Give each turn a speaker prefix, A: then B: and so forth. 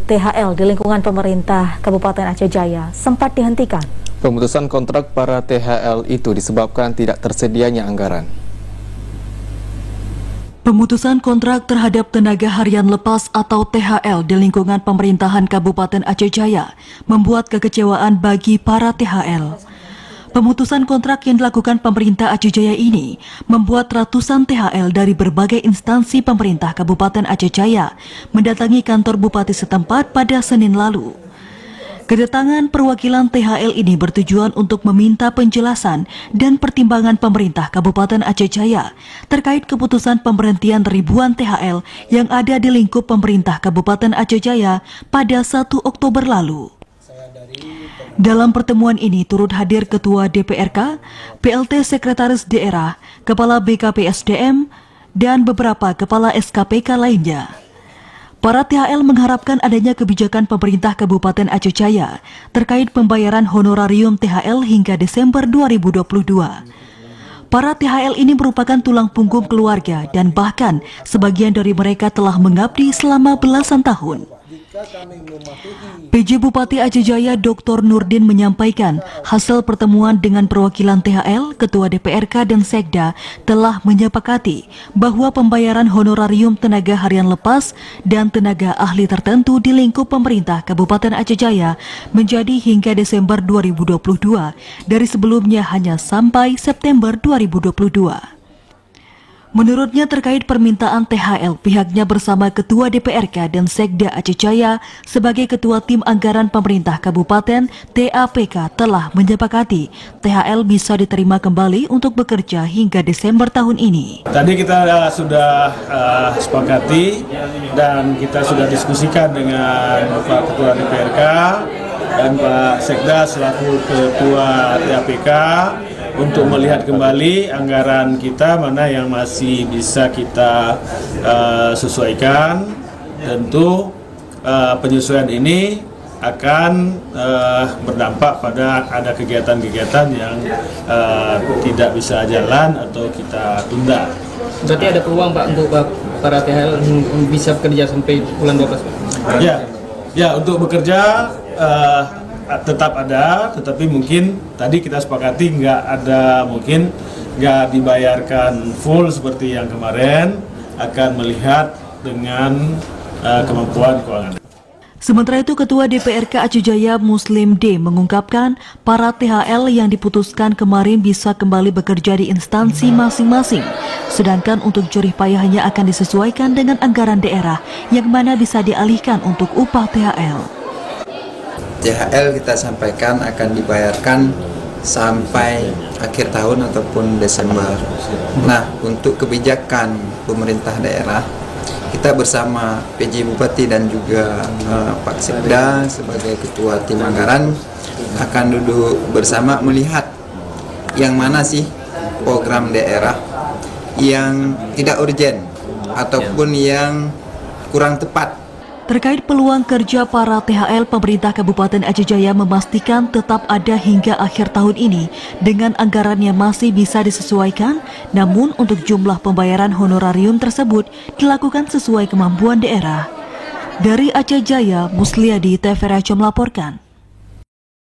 A: THL di lingkungan pemerintah Kabupaten Aceh Jaya sempat dihentikan.
B: Pemutusan kontrak para THL itu disebabkan tidak tersedianya anggaran.
C: Pemutusan kontrak terhadap tenaga harian lepas atau THL di lingkungan pemerintahan Kabupaten Aceh Jaya membuat kekecewaan bagi para THL. Pemutusan kontrak yang dilakukan pemerintah Aceh Jaya ini membuat ratusan THL dari berbagai instansi pemerintah Kabupaten Aceh Jaya mendatangi kantor bupati setempat pada Senin lalu. Kedatangan perwakilan THL ini bertujuan untuk meminta penjelasan dan pertimbangan pemerintah Kabupaten Aceh Jaya terkait keputusan pemberhentian ribuan THL yang ada di lingkup pemerintah Kabupaten Aceh Jaya pada 1 Oktober lalu. Dalam pertemuan ini turut hadir Ketua DPRK, PLT Sekretaris Daerah, Kepala BKPSDM, dan beberapa Kepala SKPK lainnya. Para THL mengharapkan adanya kebijakan pemerintah Kabupaten Aceh Jaya terkait pembayaran honorarium THL hingga Desember 2022. Para THL ini merupakan tulang punggung keluarga dan bahkan sebagian dari mereka telah mengabdi selama belasan tahun. PJ Bupati Aceh Jaya Dr. Nurdin menyampaikan hasil pertemuan dengan perwakilan THL, Ketua DPRK dan Sekda telah menyepakati bahwa pembayaran honorarium tenaga harian lepas dan tenaga ahli tertentu di lingkup pemerintah Kabupaten Aceh Jaya menjadi hingga Desember 2022 dari sebelumnya hanya sampai September 2022. Menurutnya terkait permintaan THL, pihaknya bersama Ketua DPRK dan Sekda Aceh Jaya sebagai Ketua Tim Anggaran Pemerintah Kabupaten TAPK telah menyepakati THL bisa diterima kembali untuk bekerja hingga Desember tahun ini.
D: Tadi kita sudah sepakati dan kita sudah diskusikan dengan Pak Ketua DPRK dan Pak Sekda selaku Ketua TAPK untuk melihat kembali anggaran kita mana yang masih bisa kita sesuaikan. Tentu penyesuaian ini akan berdampak pada ada kegiatan-kegiatan yang tidak bisa jalan atau kita tunda.
E: Berarti ada peluang Pak untuk para THL bisa bekerja sampai bulan 12? Ya, untuk bekerja tetap ada, tetapi mungkin tadi kita sepakati mungkin nggak dibayarkan full seperti yang kemarin, akan melihat dengan kemampuan keuangan.
C: Sementara itu, Ketua DPRK Aceh Jaya Muslim D mengungkapkan para THL yang diputuskan kemarin bisa kembali bekerja di instansi masing-masing, sedangkan untuk jerih payahnya akan disesuaikan dengan anggaran daerah yang mana bisa dialihkan untuk upah THL.
F: THL kita sampaikan akan dibayarkan sampai akhir tahun ataupun Desember. Nah, untuk kebijakan pemerintah daerah, kita bersama PJ Bupati dan juga Pak Sekda sebagai Ketua Tim Anggaran akan duduk bersama melihat yang mana sih program daerah yang tidak urgen ataupun yang kurang tepat.
C: Terkait peluang kerja para THL, pemerintah Kabupaten Aceh Jaya memastikan tetap ada hingga akhir tahun ini dengan anggaran yang masih bisa disesuaikan, namun untuk jumlah pembayaran honorarium tersebut dilakukan sesuai kemampuan daerah. Dari Aceh Jaya, Musliadi TVRI melaporkan.